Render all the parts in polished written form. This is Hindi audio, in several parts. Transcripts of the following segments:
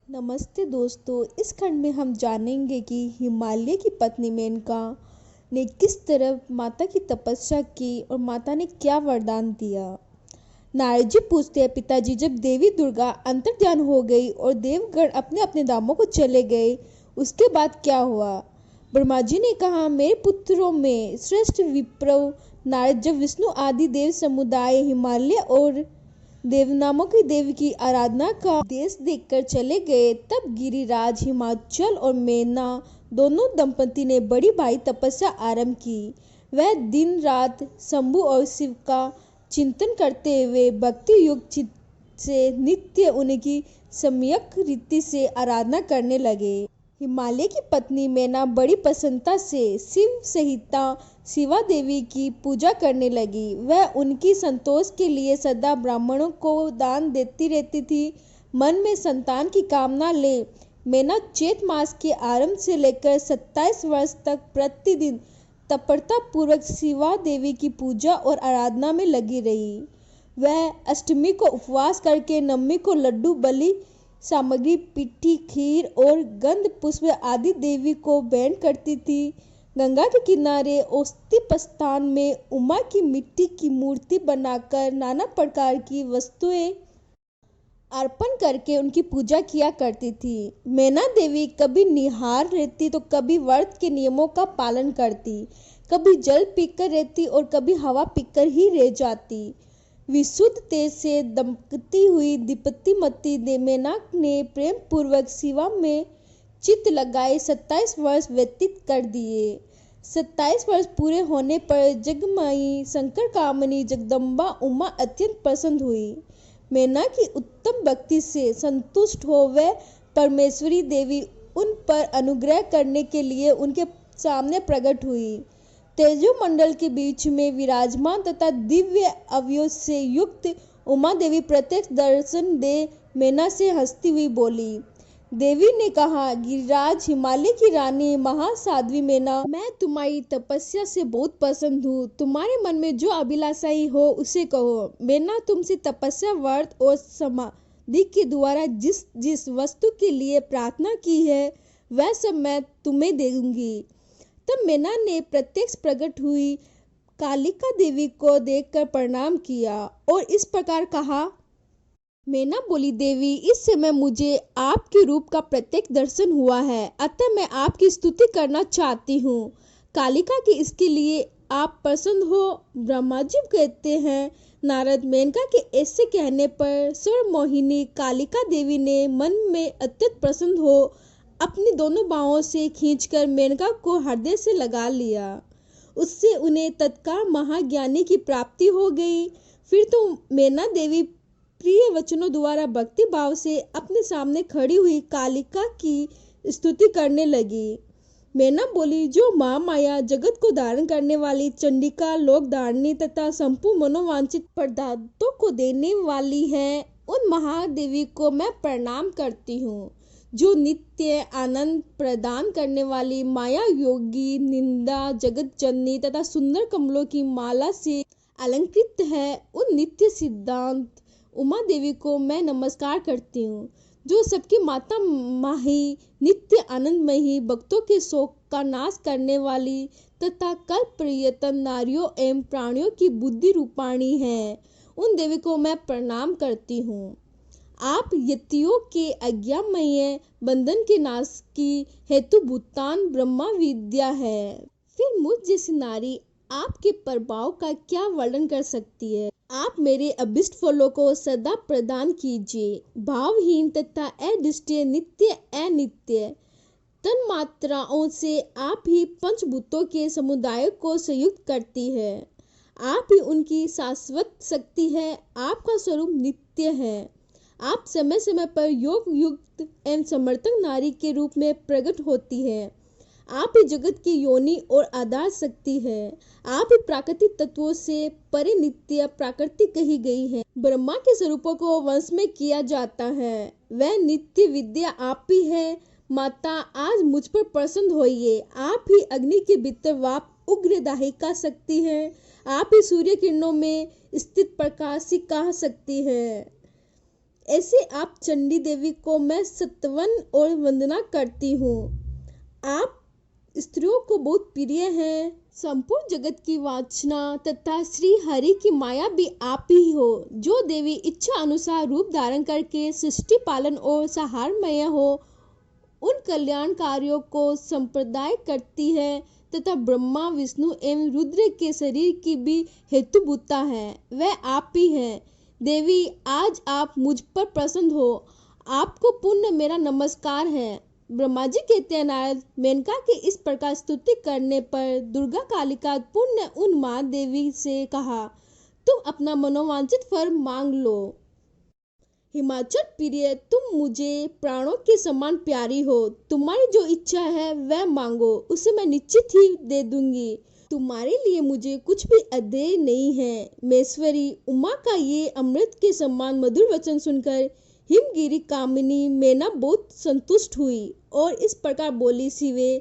नमस्ते दोस्तों। इस खंड में हम जानेंगे कि हिमालय की पत्नी मेनका ने किस तरह माता की तपस्या की और माता ने क्या वरदान दिया। नारद जी पूछते हैं, पिताजी, जब देवी दुर्गा अंतर्ध्यान हो गई और देवगण अपने अपने धामों को चले गए, उसके बाद क्या हुआ। ब्रह्मा जी ने कहा, मेरे पुत्रों में श्रेष्ठ विप्र नारद जब विष्णु आदि देव समुदाय हिमालय और देवनामों की देवी की आराधना का देश देखकर चले गए, तब गिरिराज हिमाचल और मेना दोनों दंपति ने बड़ी भारी तपस्या आरंभ की। वह दिन रात शंभु और शिव का चिंतन करते हुए भक्ति युक्त चित्त से नित्य उनकी सम्यक रीति से आराधना करने लगे। हिमालय की पत्नी मेना बड़ी प्रसन्नता से शिव सहिता शिवा देवी की पूजा करने लगी। वह उनकी संतोष के लिए सदा ब्राह्मणों को दान देती रहती थी। मन में संतान की कामना ले मेना चैत मास के आरंभ से लेकर 27 वर्ष तक प्रतिदिन तत्परता पूर्वक शिवा देवी की पूजा और आराधना में लगी रही। वह अष्टमी को उपवास करके नवमी को लड्डू बलि सामग्री पिट्ठी खीर और गंध पुष्प आदि देवी को भेंट करती थी। गंगा के किनारे औस्ती स्थान में उमा की मिट्टी की मूर्ति बनाकर नाना प्रकार की वस्तुएं अर्पण करके उनकी पूजा किया करती थी। मैना देवी कभी निहार रहती तो कभी व्रत के नियमों का पालन करती, कभी जल पीकर रहती और कभी हवा पीकर ही रह जाती। विशुद्ध तेज से दमकती हुई दीप्तिमती मेना ने प्रेम पूर्वक शिवा में चित्त लगाए 27 वर्ष व्यतीत कर दिए। 27 वर्ष पूरे होने पर जगमयी शंकर कामनी जगदम्बा उमा अत्यंत प्रसन्न हुई। मेना की उत्तम भक्ति से संतुष्ट हो वह परमेश्वरी देवी उन पर अनुग्रह करने के लिए उनके सामने प्रकट हुई। तेजोमंडल के बीच में विराजमान तथा दिव्य अवयव से युक्त उमा देवी प्रत्यक्ष दर्शन दे मेना से हंसती हुई बोली। देवी ने कहा, गिरिराज हिमालय की रानी महासाध्वी मेना, मैं तुम्हारी तपस्या से बहुत प्रसन्न हूँ। तुम्हारे मन में जो अभिलाषाएं हो उसे कहो। मेना तुमसे तपस्या व्रत और समाधि के द्वारा जिस जिस वस्तु के लिए प्रार्थना की है वह सब मैं तुम्हें दूंगी। तब मेना ने प्रत्यक्ष प्रकट हुई कालिका देवी को देखकर प्रणाम किया और इस प्रकार कहा। मेना बोली, देवी, इस समय मुझे आपके रूप का प्रत्यक्ष दर्शन हुआ है, अतः मैं आपकी स्तुति करना चाहती हूँ। कालिका की इसके लिए आप प्रसन्न हो। ब्रह्मा जी कहते हैं, नारद मेनका के ऐसे कहने पर स्वर मोहिनी कालिका देवी ने मन में अत्यंत प्रसन्न हो अपनी दोनों बाहों से खींचकर मेनका को हृदय से लगा लिया। उससे उन्हें तत्काल महाज्ञानी की प्राप्ति हो गई। फिर तो मेना देवी प्रिय वचनों द्वारा भक्ति भाव से अपने सामने खड़ी हुई कालिका की स्तुति करने लगी। मेना बोली, जो महामाया जगत को धारण करने वाली चंडिका लोक धारणी तथा संपूर्ण मनोवांछित पदार्थों को देने वाली है, उन महादेवी को मैं प्रणाम करती हूँ। जो नित्य आनंद प्रदान करने वाली माया योगी निंदा जगत जननी तथा सुंदर कमलों की माला से अलंकृत है, उन नित्य सिद्धांत उमा देवी को मैं नमस्कार करती हूँ। जो सबकी माता माही नित्य आनंदमयी भक्तों के शोक का नाश करने वाली तथा कल्प प्रियतम नारियों एवं प्राणियों की बुद्धि रूपाणी है, उन देवी को मैं प्रणाम करती हूँ। आप यतियों के अज्ञामय बंधन के नाश की हेतु भूतान ब्रह्मा विद्या है। फिर मुझ जैसी नारी आपके प्रभाव का क्या वर्णन कर सकती है। आप मेरे अभिष्ट फलों को सदा प्रदान कीजिए। भावहीन तथा अदृष्टीय नित्य अनित्य तन मात्राओं से आप ही पंचभूतों के समुदाय को संयुक्त करती है। आप ही उनकी शाश्वत शक्ति है। आपका स्वरूप नित्य है। आप समय समय पर योग युक्त एवं समर्थक नारी के रूप में प्रकट होती है। आप ही जगत की योनि और आधार शक्ति है। आप ही प्राकृतिक तत्वों से परे नित्य प्राकृति कही गई है। ब्रह्मा के स्वरूपों को वंश में किया जाता है। वह नित्य विद्या आप ही है। माता, आज मुझ पर प्रसन्न होइए। आप ही अग्नि के भीतर वाप उग्र दाहिका शक्ति है। आप ही सूर्य किरणों में स्थित प्रकाशिका शक्ति है। ऐसे आप चंडी देवी को मैं सत्वन और वंदना करती हूँ। आप स्त्रियों को बहुत प्रिय हैं। संपूर्ण जगत की वासना तथा श्री हरि की माया भी आप ही हो, जो देवी इच्छा अनुसार रूप धारण करके सृष्टि पालन और सहारमय हो उन कल्याण कार्यों को संप्रदाय करती है तथा ब्रह्मा विष्णु एवं रुद्र के शरीर की भी हेतुभूता है, वह आप ही हैं। देवी, आज आप मुझ पर प्रसन्न हो, आपको पुण्य मेरा नमस्कार है। ब्रह्मा जी कहते हैं, नारद, मेनका की इस प्रकार स्तुति करने पर दुर्गा कालिका पुण्य उन माँ देवी से कहा, तुम अपना मनोवांछित फल मांग लो। हिमाचल प्रिय, तुम मुझे प्राणों के समान प्यारी हो, तुम्हारी जो इच्छा है वह मांगो, उसे मैं निश्चित ही दे दूंगी। तुम्हारे लिए मुझे कुछ भी अधेय नहीं है। मेश्वरी उमा का ये अमृत के समान मधुर वचन सुनकर हिमगिरी कामिनी मेना बहुत संतुष्ट हुई और इस प्रकार बोली, शिवे,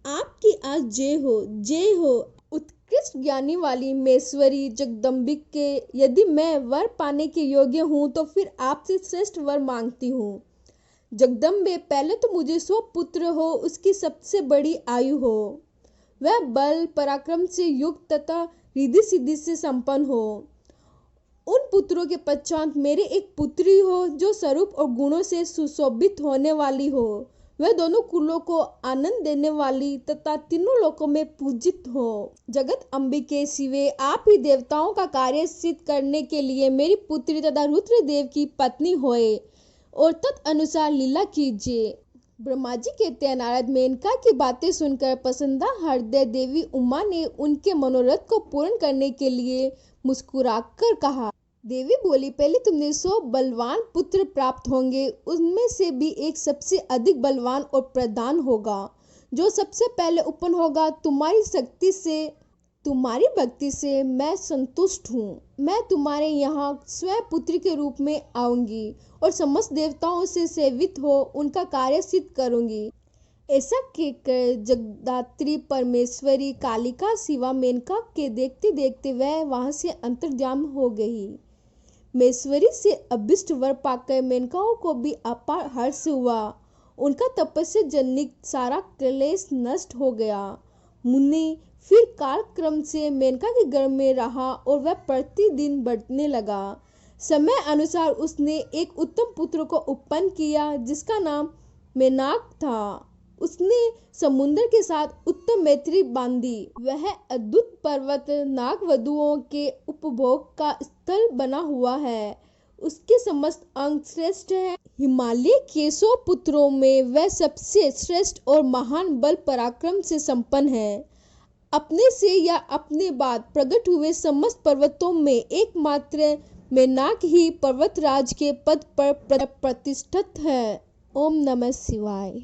आपकी आज जय हो, जय हो। उत्कृष्ट ज्ञानी वाली मेश्वरी जगदम्बिके, यदि मैं वर पाने के योग्य हूँ तो फिर आपसे श्रेष्ठ वर मांगती हूँ। जगदम्बे, पहले तो मुझे 100 पुत्र हो, उसकी सबसे बड़ी आयु हो, वह बल पराक्रम से युक्त तथा रिद्धि सिद्धि से संपन्न हो। उन पुत्रों के पश्चात मेरी एक पुत्री हो जो स्वरूप और गुणों से सुशोभित होने वाली हो, वह दोनों कुलों को आनंद देने वाली तथा तीनों लोकों में पूजित हो। जगत अम्बिके शिवे, आप ही देवताओं का कार्य सिद्ध करने के लिए मेरी पुत्री तथा रुद्रदेव की पत्नी होए और तदनुसार लीला कीजिए। ब्रह्मा जी कहते हैं, नारद, मेनका की बातें सुनकर प्रसन्ना हृदय देवी उमा ने उनके मनोरथ को पूर्ण करने के लिए मुस्कुराकर कहा। देवी बोली, पहले तुमने 100 बलवान पुत्र प्राप्त होंगे, उनमें से भी एक सबसे अधिक बलवान और प्रधान होगा, जो सबसे पहले उत्पन्न होगा। तुम्हारी शक्ति से, तुम्हारी भक्ति से मैं संतुष्ट हूँ। मैं तुम्हारे यहाँ स्वयं पुत्री के रूप में आऊंगी और समस्त देवताओं से सेवित हो उनका कार्य सिद्ध करूंगी। ऐसा कहकर जगदात्री परमेश्वरी कालिका शिवा मेनका के देखते देखते वह वहां से अंतर्ध्यान हो गई। मेश्वरी से अभिष्ट वर पाकर मेनकाओं को भी अपार हर्ष हुआ। उनका तपस्या जनित सारा क्लेश नष्ट हो गया। मुनि फिर कालक्रम से मेनका के घर में रहा और वह प्रतिदिन बढ़ने लगा। समय अनुसार उसने एक उत्तम पुत्र को उत्पन्न किया जिसका नाम मेनाक था। उसने समुद्र के साथ उत्तम मैत्री बांधी। वह अद्भुत पर्वत नागवधुओं के उपभोग का स्थल बना हुआ है। उसके समस्त अंग श्रेष्ठ है। हिमालय के 100 पुत्रों में वह सबसे श्रेष्ठ और महान बल पराक्रम से संपन्न है। अपने से या अपने बाद प्रकट हुए समस्त पर्वतों में एकमात्र मेनाक ही पर्वतराज के पद पर प्रतिष्ठित है। ओम नमः शिवाय।